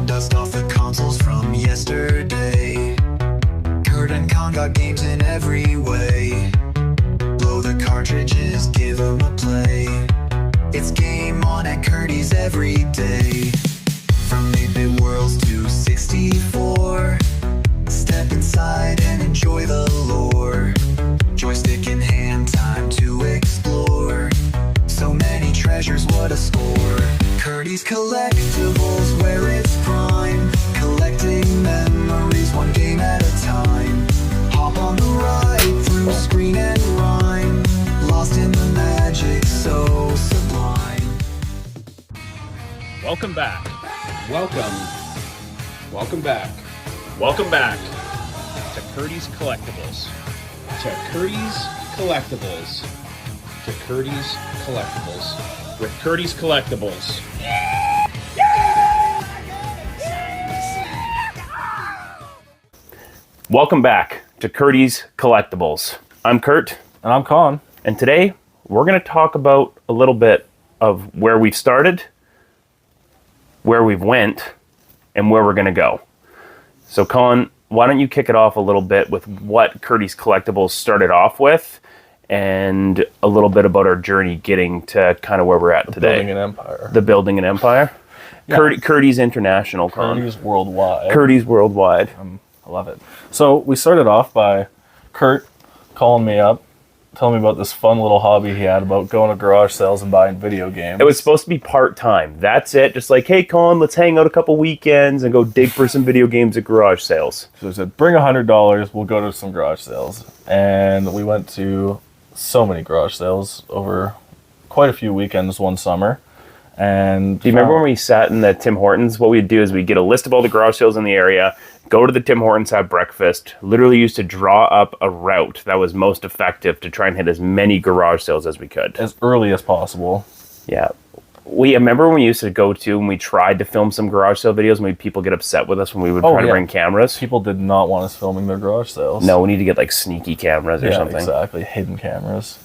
dust off the consoles from yesterday. Kurt and Con got games in every way. Blow the cartridges, give them a play. It's game on at Curty's every day. From 8-bit worlds to 64, step inside and enjoy the lore. Joystick in hand, time to explore. So many treasures, what a score. Curty's Collectibles, where it's prime. Collecting memories, one game at a time. Hop on the ride through screen and rhyme. Lost in the magic, so sublime. Welcome back. Welcome back Welcome back to Curty's Collectibles. to Curty's Collectibles. To Curty's Collectibles. With Curty's Collectibles. Welcome back to Curty's Collectibles. I'm Kurt. And I'm Con. And today we're going to talk about a little bit of where we've started, where we've went, and where we're going to go. So Con, why don't you kick it off a little bit with what Curty's Collectibles started off with, and a little bit about our journey getting to kind of where we're at today. Building an empire. The building an empire. Yeah. Curty's International, Con. Curty's worldwide. Curty's worldwide. I love it. So we started off by Kurt calling me up, telling me about this fun little hobby he had about going to garage sales and buying video games. It was supposed to be part-time. That's it. Just like, hey, Con, let's hang out a couple weekends and go dig for some video games at garage sales. So I said, bring $100, we'll go to some garage sales. And we went to so many garage sales over quite a few weekends one summer. And Do you remember when we sat in the Tim Hortons? What we'd do is we'd get a list of all the garage sales in the area, go to the Tim Hortons, have breakfast, literally used to draw up a route that was most effective to try and hit as many garage sales as we could. as early as possible. Yeah. I remember when we used to go to and we tried to film some garage sale videos and people get upset with us when we would try to bring cameras. People did not want us filming their garage sales. No, we need to get like sneaky cameras or something. Exactly, hidden cameras.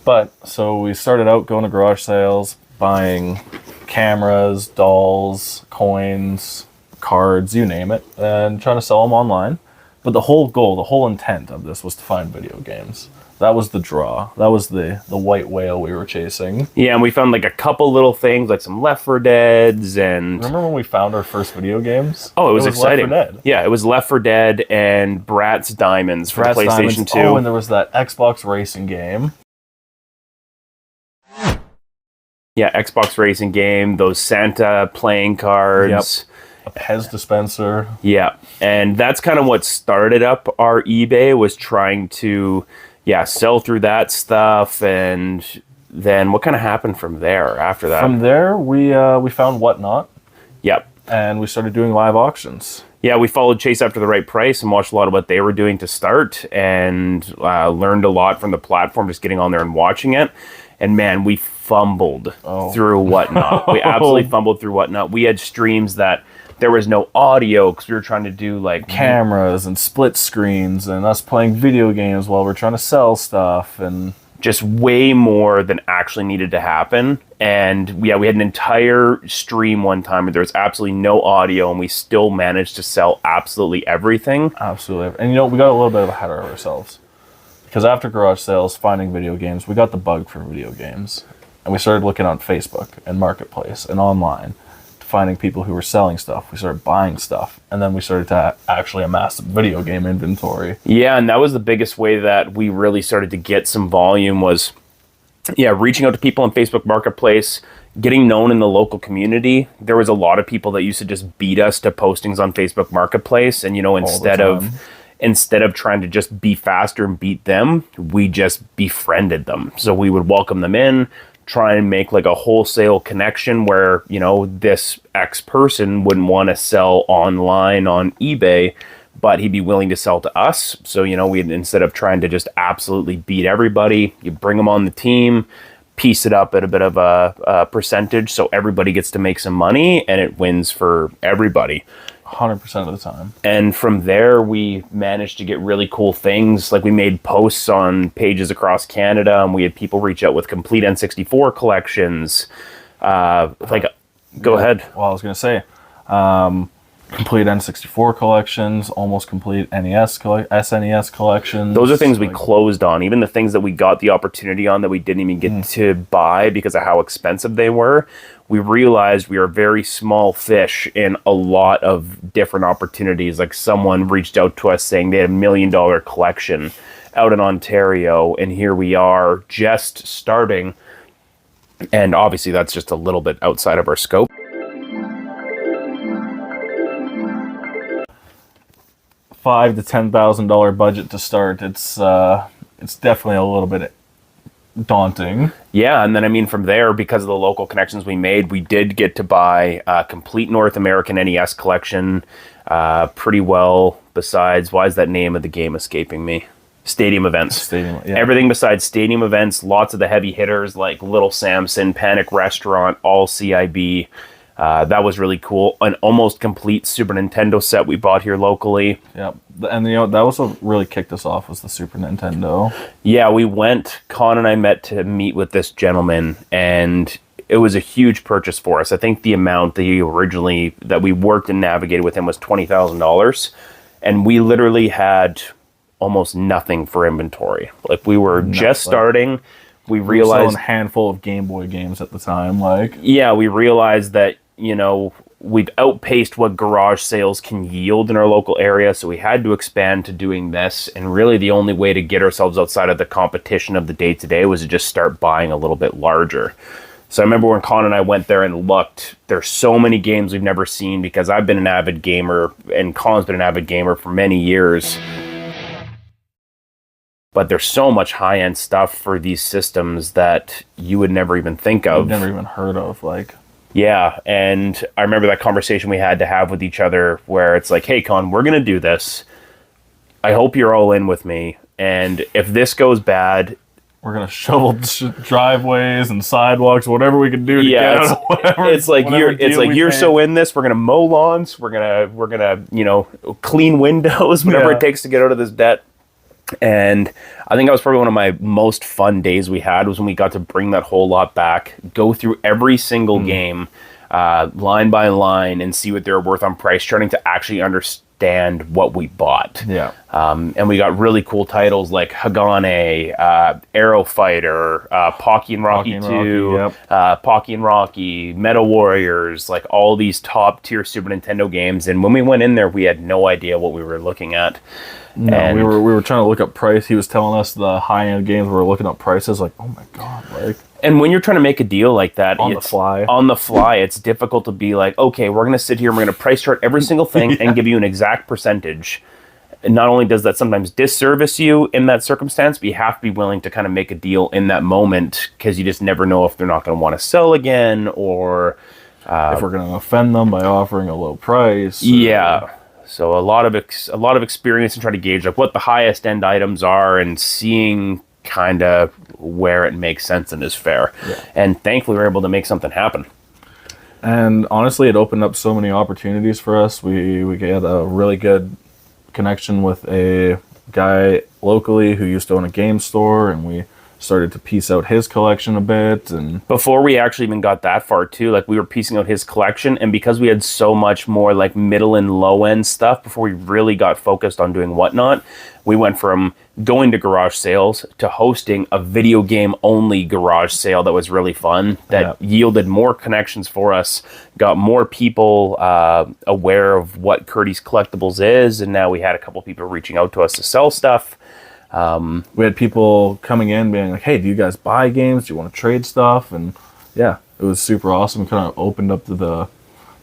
But so we started out going to garage sales, buying cameras, dolls, coins, cards, you name it, and trying to sell them online. But the whole goal, the whole intent of this was to find video games. That was the draw. That was the white whale we were chasing. Yeah, and we found like a couple little things, like some Left 4 Deads and... Remember when we found our first video games? Oh, it was exciting. Left 4 Dead. Yeah, it was Left 4 Dead and Bratz Diamonds for the PlayStation 2. Oh, and there was that Xbox racing game. Yeah, Xbox racing game, those Santa playing cards. A Pez dispenser. Yeah, and that's kind of what started up our eBay, was trying to, sell through that stuff. And then what kind of happened from there after that? From there, we found Whatnot. Yep. And we started doing live auctions. Yeah, we followed Chase After the Right Price and watched a lot of what they were doing to start, and learned a lot from the platform, just getting on there and watching it. And man, we fumbled through Whatnot. We absolutely fumbled through Whatnot. We had streams that there was no audio because we were trying to do like cameras and split screens and us playing video games while we're trying to sell stuff, and just way more than actually needed to happen. And we had an entire stream one time where there was absolutely no audio, and we still managed to sell absolutely everything. Absolutely. And we got a little bit ahead of ourselves. Because after garage sales, finding video games, we got the bug for video games. And we started looking on Facebook and Marketplace and online, finding people who were selling stuff. We started buying stuff. And then we started to actually amass a video game inventory. Yeah, and that was the biggest way that we really started to get some volume was, reaching out to people on Facebook Marketplace, getting known in the local community. There was a lot of people that used to just beat us to postings on Facebook Marketplace. And, instead of trying to just be faster and beat them, we just befriended them. So we would welcome them in, try and make like a wholesale connection where, this X person wouldn't want to sell online on eBay, but he'd be willing to sell to us. So, we'd, instead of trying to just absolutely beat everybody, you bring them on the team, piece it up at a bit of a percentage so everybody gets to make some money and it wins for everybody. 100% of the time. And from there, we managed to get really cool things. Like we made posts on pages across Canada, and we had people reach out with complete N64 collections. Go ahead. Well, I was going to say, Complete N64 collections, almost complete SNES collections. Those are things we closed on. Even the things that we got the opportunity on that we didn't even get to buy because of how expensive they were. We realized we are very small fish in a lot of different opportunities. Like someone reached out to us saying they had $1 million collection out in Ontario, and here we are just starting. And obviously that's just a little bit outside of our scope. $5,000 to $10,000 budget to start. It's definitely a little bit daunting. Yeah, and then I mean from there, because of the local connections we made, we did get to buy a complete North American NES collection. Pretty well. Besides, why is that name of the game escaping me? Stadium Events. Yeah. Everything besides Stadium Events. Lots of the heavy hitters like Little Samson, Panic Restaurant, all CIB. That was really cool. An almost complete Super Nintendo set we bought here locally. Yeah, and that was what really kicked us off was the Super Nintendo. Yeah, we went, Con and I met to meet with this gentleman, and it was a huge purchase for us. I think the amount that we worked and navigated with him was $20,000, and we literally had almost nothing for inventory. Like we were just starting. We realized we were selling a handful of Game Boy games at the time. We realized that we've outpaced what garage sales can yield in our local area, so we had to expand to doing this. And really, the only way to get ourselves outside of the competition of the day to day was to just start buying a little bit larger. So I remember when Con and I went there and looked, there's so many games we've never seen because I've been an avid gamer and Con's been an avid gamer for many years. But there's so much high-end stuff for these systems that you would never even think of. I've never even heard of, Yeah, and I remember that conversation we had to have with each other where it's like, hey, Con, we're going to do this. I hope you're all in with me. And if this goes bad... We're going to shovel driveways and sidewalks, whatever we can do to get out. You're so in this, we're going to mow lawns, we're going to clean windows, whatever it takes to get out of this debt. And I think that was probably one of my most fun days we had was when we got to bring that whole lot back, go through every single game, line by line, and see what they were worth on price, starting to actually understand what we bought. Yeah. And we got really cool titles like Hagane, Arrow Fighter, Pocky and Rocky 2, Pocky and Rocky, Metal Warriors, like all these top tier Super Nintendo games. And when we went in there, we had no idea what we were looking at. No, and we were trying to look up price. He was telling us the high end games. We were looking up prices. Like, oh my god! And when you're trying to make a deal like that on the fly, it's difficult to be like, okay, we're going to sit here and we're going to price chart every single thing and give you an exact percentage. And not only does that sometimes disservice you in that circumstance, but you have to be willing to kind of make a deal in that moment because you just never know if they're not going to want to sell again or if we're going to offend them by offering a low price. Yeah. So a lot of experience in trying to gauge what the highest end items are and seeing kind of where it makes sense and is fair. Yeah. And thankfully we were able to make something happen. And honestly, it opened up so many opportunities for us. We get a really good connection with a guy locally who used to own a game store, and we started to piece out his collection a bit. And before we actually even got that far too, we were piecing out his collection, and because we had so much more middle and low end stuff before we really got focused on doing whatnot, we went from going to garage sales to hosting a video game only garage sale that was really fun, that yielded more connections for us, got more people aware of what Curty's Collectibles is, and now we had a couple people reaching out to us to sell stuff. We had people coming in being like, hey, do you guys buy games? Do you want to trade stuff? And yeah, it was super awesome. Kind of opened up the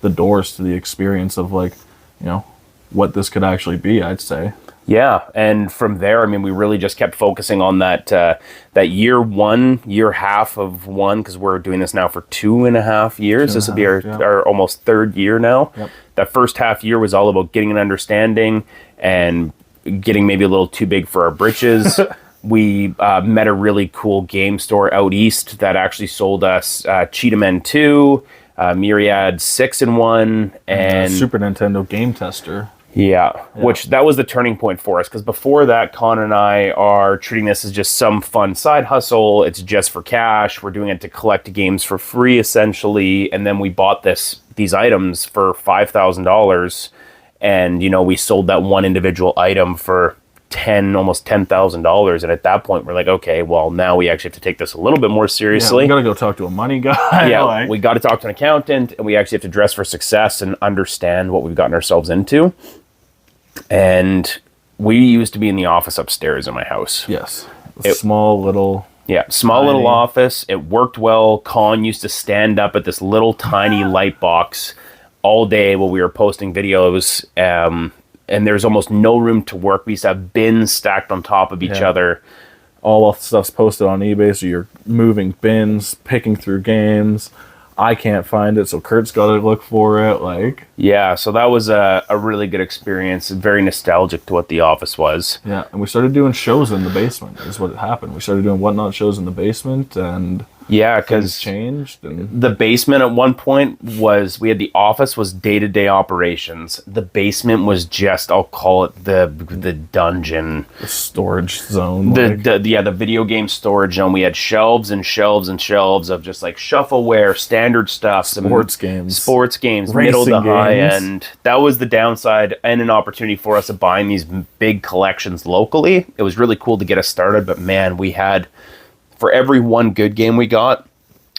doors to the experience of what this could actually be, I'd say. Yeah, and from there, we really just kept focusing on that year half of one, because we're doing this now for 2.5 years. This will be our almost third year now. Yep. That first half year was all about getting an understanding and getting maybe a little too big for our britches. We met a really cool game store out east that actually sold us Cheetah Men 2, Myriad 6-in-1, and Super Nintendo Game Tester. Yeah, which that was the turning point for us, because before that, Con and I are treating this as just some fun side hustle. It's just for cash. We're doing it to collect games for free, essentially. And then we bought this these items for $5,000, and we sold that one individual item for almost $10,000, and at that point we're like, okay, well, now we actually have to take this a little bit more seriously. We gotta go talk to a money guy. Yeah, we got to talk to an accountant, and we actually have to dress for success and understand what we've gotten ourselves into. And we used to be in the office upstairs in my house. Yes, small little office. It worked well. Colin used to stand up at this little tiny light box all day while we were posting videos, and there's almost no room to work. We used to have bins stacked on top of each other. All the stuff's posted on eBay, so you're moving bins, picking through games. I can't find it, so Kurt's got to look for it. Yeah, so that was a really good experience. Very nostalgic to what the office was. Yeah, and we started doing shows in the basement, is what happened. We started doing Whatnot shows in the basement, and yeah, because changed. And the basement at one point we had the office was day-to-day operations. The basement was just, I'll call it the dungeon. The storage zone. The video game storage zone. We had shelves and shelves and shelves of just shuffleware, standard stuff. Sports games. Middle to high games. end. That was the downside and an opportunity for us of buying these big collections locally. It was really cool to get us started, but man, we had... For every one good game we got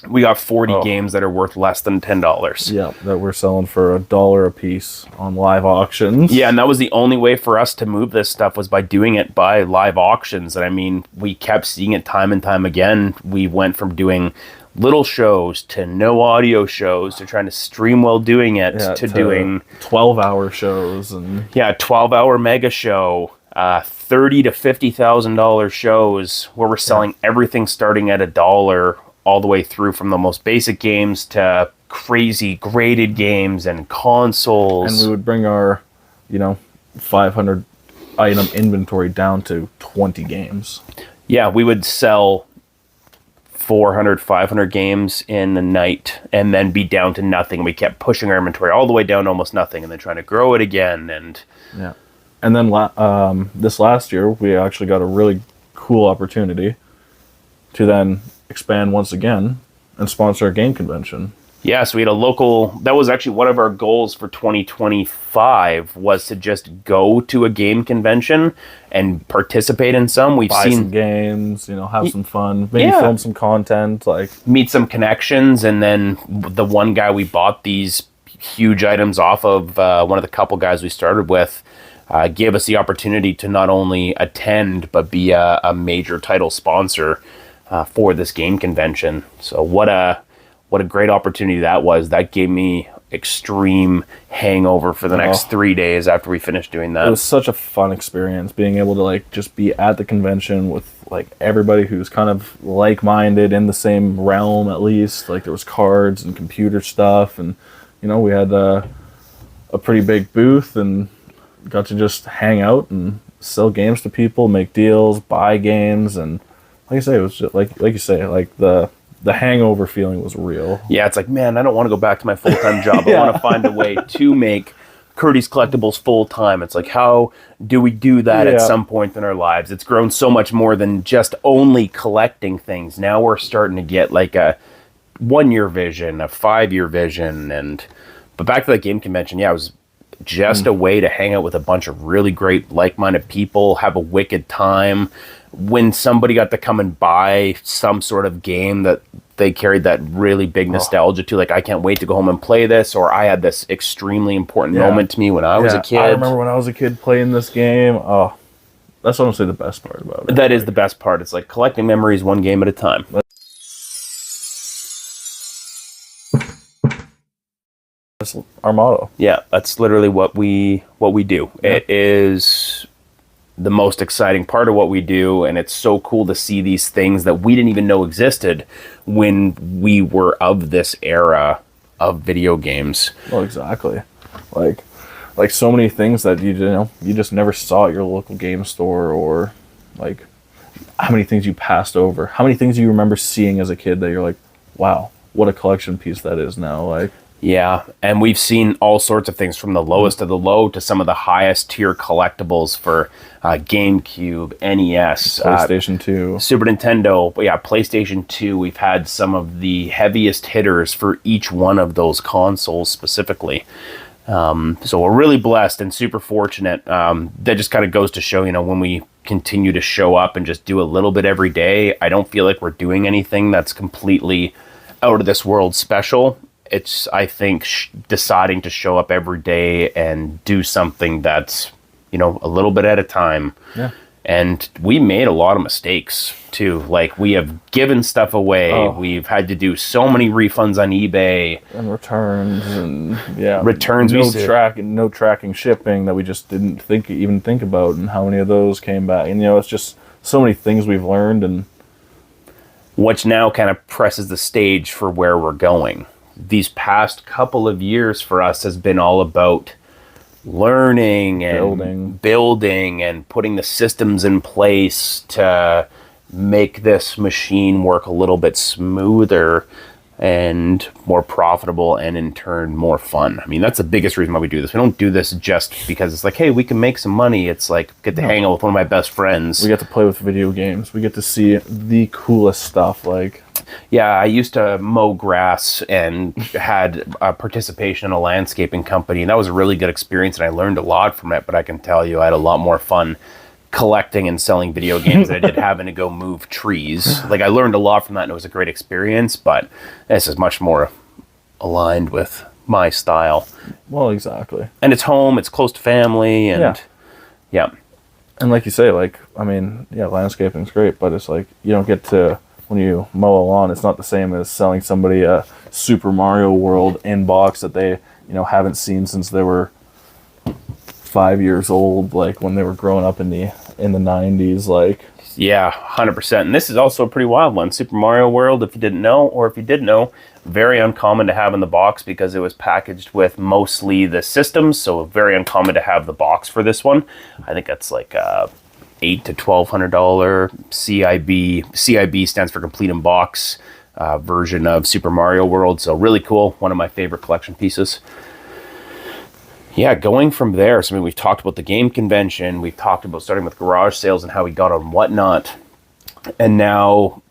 40 games that are worth less than $10. Yeah, that we're selling for $1 a piece on live auctions. Yeah, and that was the only way for us to move this stuff was by doing it by live auctions. And I mean, we kept seeing it time and time again. We went from doing little shows to no audio shows to trying to stream while doing it to doing 12-hour shows and 12-hour mega show. $30,000 to $50,000 shows where we're selling everything starting at $1 all the way through from the most basic games to crazy graded games and consoles. And we would bring our, 500 item inventory down to 20 games. Yeah, we would sell 400, 500 games in a night and then be down to nothing. We kept pushing our inventory all the way down to almost nothing and then trying to grow it again. And then this last year, we actually got a really cool opportunity to then expand once again and sponsor a game convention. Yeah, so we had a local... That was actually one of our goals for 2025 was to just go to a game convention and participate in some. We've Buy seen some games, have some fun, maybe film some content, meet some connections, and then the one guy we bought these huge items off of, one of the couple guys we started with, gave us the opportunity to not only attend but be a major title sponsor for this game convention. So what a great opportunity that was. That gave me extreme hangover for the next 3 days after we finished doing that. It was such a fun experience being able to just be at the convention with everybody who's kind of like-minded in the same realm at least. There was cards and computer stuff, and we had a pretty big booth and got to just hang out and sell games to people, make deals, buy games, and like I say, it was just like you say, the hangover feeling was real. Yeah, it's man, I don't want to go back to my full-time job. I want to find a way to make Curty's Collectibles full-time. It's how do we do that at some point in our lives? It's grown so much more than just only collecting things. Now we're starting to get a 1-year vision, a 5-year vision, but back to that game convention, it was just a way to hang out with a bunch of really great like-minded people, have a wicked time. When somebody got to come and buy some sort of game that they carried that really big nostalgia to, I can't wait to go home and play this, or I had this extremely important moment to me when I was a kid. I remember when I was a kid playing this game. Oh, that's honestly the best part about it. That is the best part. It's collecting memories one game at a time. That's our motto. Yeah, that's literally what we do. Yeah. It is the most exciting part of what we do, and it's so cool to see these things that we didn't even know existed when we were of this era of video games. Well, exactly. Like so many things that you just never saw at your local game store, or how many things you passed over, how many things you remember seeing as a kid that you're wow, what a collection piece that is now. Yeah, and we've seen all sorts of things from the lowest of the low to some of the highest tier collectibles for GameCube, NES, PlayStation 2. Super Nintendo, but yeah, PlayStation 2. We've had some of the heaviest hitters for each one of those consoles specifically. So we're really blessed and super fortunate. That just kind of goes to show, when we continue to show up and just do a little bit every day, I don't feel like we're doing anything that's completely out of this world special. It's, I think, deciding to show up every day and do something that's, a little bit at a time. Yeah. And we made a lot of mistakes too. Like, we have given stuff away. Oh. We've had to do so many refunds on eBay And returns and returns. No tracking shipping that we just didn't even think about, and how many of those came back. And it's just so many things we've learned, and which now kind of presses the stage for where we're going. These past couple of years for us has been all about learning and building and putting the systems in place to make this machine work a little bit smoother and more profitable, and in turn more fun. I mean, that's the biggest reason why we do this. We don't do this just because it's like, hey, we can make some money. It's like, get to hang out with one of my best friends. We get to play with video games. We get to see the coolest stuff. Like, yeah, I used to mow grass and had a participation in a landscaping company, and that was a really good experience, and I learned a lot from it. But I can tell you, I had a lot more fun collecting and selling video games than I did having to go move trees. Like, I learned a lot from that, and it was a great experience, but this is much more aligned with my style. Well, exactly. And it's home, it's close to family, and yeah. And like you say, landscaping's great, but it's like, you don't get to, when you mow a lawn, it's not the same as selling somebody a Super Mario World in box that they, haven't seen since they were 5 years old, like when they were growing up in the 90s. Like, yeah, 100%. And this is also a pretty wild one. Super Mario World, if you didn't know, or if you did know, very uncommon to have in the box because it was packaged with mostly the systems, so very uncommon to have the box for this one. I think that's like $800 to $1,200 CIB. CIB stands for complete in box version of Super Mario World, so really cool. One of my favorite collection pieces. Yeah, going from there, so we've talked about the game convention, we've talked about starting with garage sales and how we got on whatnot, and now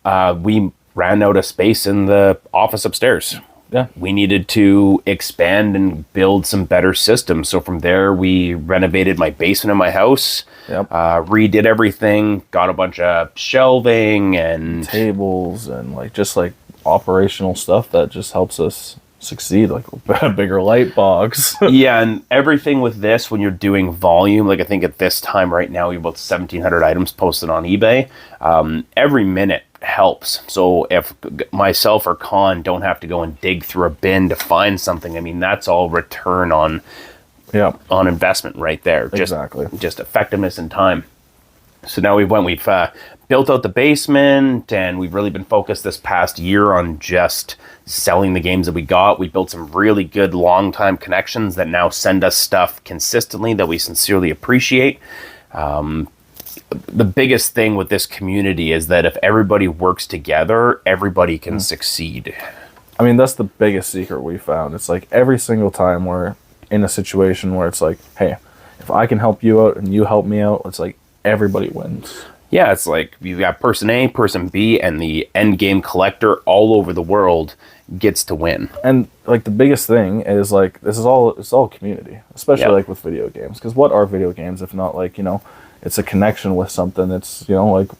we ran out of space in the office upstairs. Yeah. We needed to expand and build some better systems. So from there, we renovated my basement in my house, redid everything, got a bunch of shelving and tables and just operational stuff that just helps us succeed, like a bigger light box. Yeah, and everything with this, when you're doing volume, like I think at this time right now, we have about 1,700 items posted on eBay. Every minute helps. So if myself or Con don't have to go and dig through a bin to find something, I mean, that's all return on investment right there. Exactly. Just effectiveness and time. So now we've built out the basement, and we've really been focused this past year on just selling the games that we got. We built some really good long-time connections that now send us stuff consistently that we sincerely appreciate. The biggest thing with this community is that if everybody works together, everybody can succeed. I mean, that's the biggest secret we found. It's like every single time we're in a situation where it's like, hey, if I can help you out and you help me out, it's like everybody wins. Yeah, it's like you got person A, person B, and the end game collector all over the world gets to win. And like the biggest thing is like it's all community, especially like with video games. Because what are video games if not like, it's a connection with something. It's, like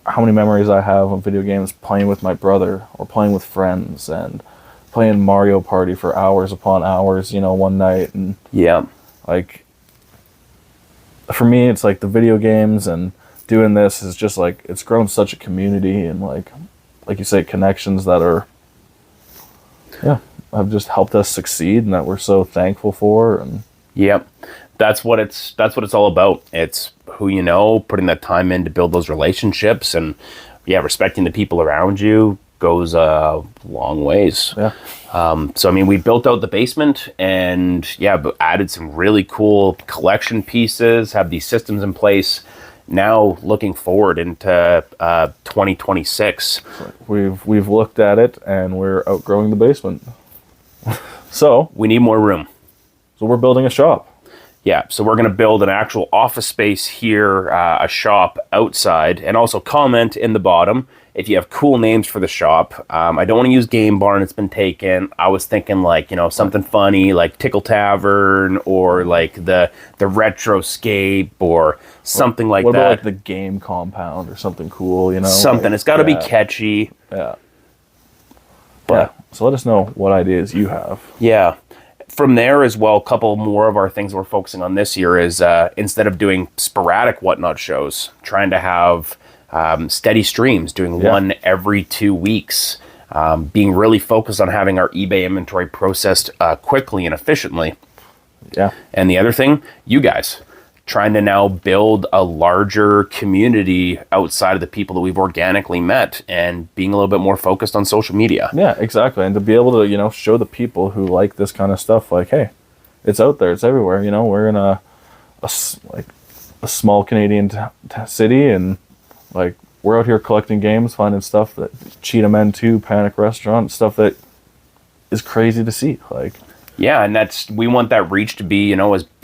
how many memories I have of video games playing with my brother or playing with friends and playing Mario Party for hours upon hours, one night. And like for me, it's like the video games and doing this is just like, it's grown such a community and like you say, connections that are, have just helped us succeed and that we're so thankful for. And that's what it's all about. It's who you know, putting that time in to build those relationships, and respecting the people around you goes a long ways. So I mean, we built out the basement and added some really cool collection pieces, have these systems in place. Now looking forward into 2026, we've looked at it and we're outgrowing the basement. So We need more room. we're building a shop. Yeah, so we're going to build an actual office space here, a shop outside, and also comment in the bottom if you have cool names for the shop. I don't want to use Game Barn, it's been taken. I was thinking like, something funny like Tickle Tavern or like the Retroscape or something like What that. about like the Game Compound or something cool, Something. Like, It's got to be yeah, catchy. Yeah. But So let us know what ideas you have. yeah. From there as well, a couple more of our things we're focusing on this year is instead of doing sporadic Whatnot shows, trying to have steady streams, doing one every 2 weeks, being really focused on having our eBay inventory processed quickly and efficiently. Yeah. And the other thing, you guys, trying to now build a larger community outside of the people that we've organically met and being a little bit more focused on social media. Yeah, exactly. And to be able to, show the people who like this kind of stuff, like, hey, it's out there, it's everywhere. We're in a small Canadian city, and like we're out here collecting games, finding stuff that Cheetah Men 2, Panic Restaurant, stuff that is crazy to see. Like, yeah, and we want that reach to be,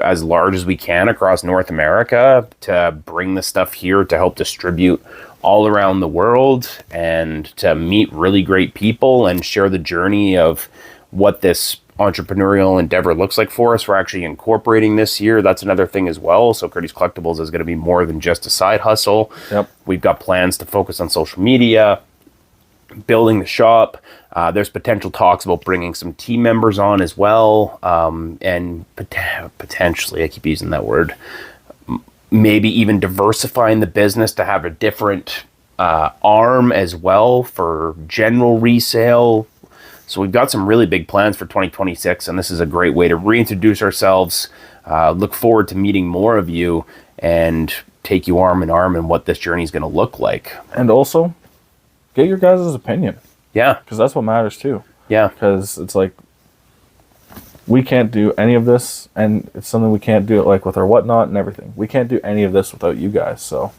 as large as we can across North America to bring the stuff here to help distribute all around the world and to meet really great people and share the journey of what this entrepreneurial endeavor looks like for us. We're actually incorporating this year. That's another thing as well. So Curty's Collectibles is going to be more than just a side hustle. Yep. We've got plans to focus on social media, building the shop. There's potential talks about bringing some team members on as well, and potentially, I keep using that word, maybe even diversifying the business to have a different arm as well for general resale. So we've got some really big plans for 2026, and this is a great way to reintroduce ourselves, look forward to meeting more of you, and take you arm in arm in what this journey is going to look like. and also get your guys' opinion, Yeah, because that's what matters too. yeah. Because it's like we can't do any of this, and it's something we can't do it like with our Whatnot and everything. We can't do any of this without you guys. So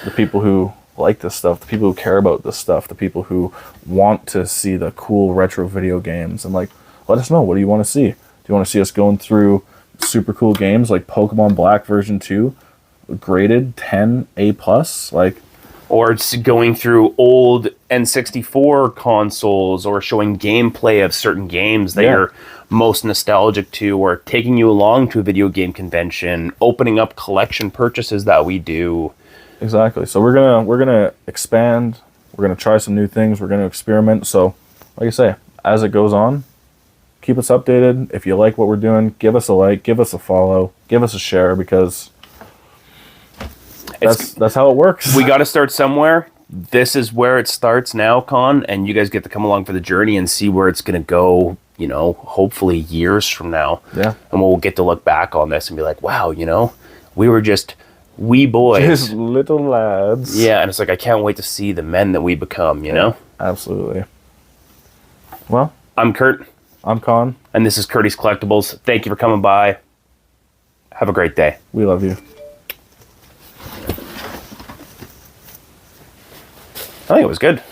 the people who like this stuff, the people who care about this stuff, the people who want to see the cool retro video games, and like, let us know, what do you want to see? Do you want to see us going through super cool games like Pokemon Black version 2, graded 10 A+, like, or it's going through old N64 consoles, or showing gameplay of certain games that you're most nostalgic to, or taking you along to a video game convention, opening up collection purchases that we do. exactly. So we're gonna expand. We're gonna try some new things. We're gonna experiment. So, like I say, as it goes on, keep us updated. If you like what we're doing, give us a like, give us a follow, give us a share, because that's how it works. We got to start somewhere. This is where it starts now, Con, and you guys get to come along for the journey and see where it's going to go, hopefully years from now. Yeah. And we'll get to look back on this and be like, wow, we were just wee boys. Just little lads. Yeah, and it's like, I can't wait to see the men that we become, you know? Absolutely. Well, I'm Kurt, I'm Con. and this is Curty's Collectibles. Thank you for coming by. Have a great day. We love you. I think it was good.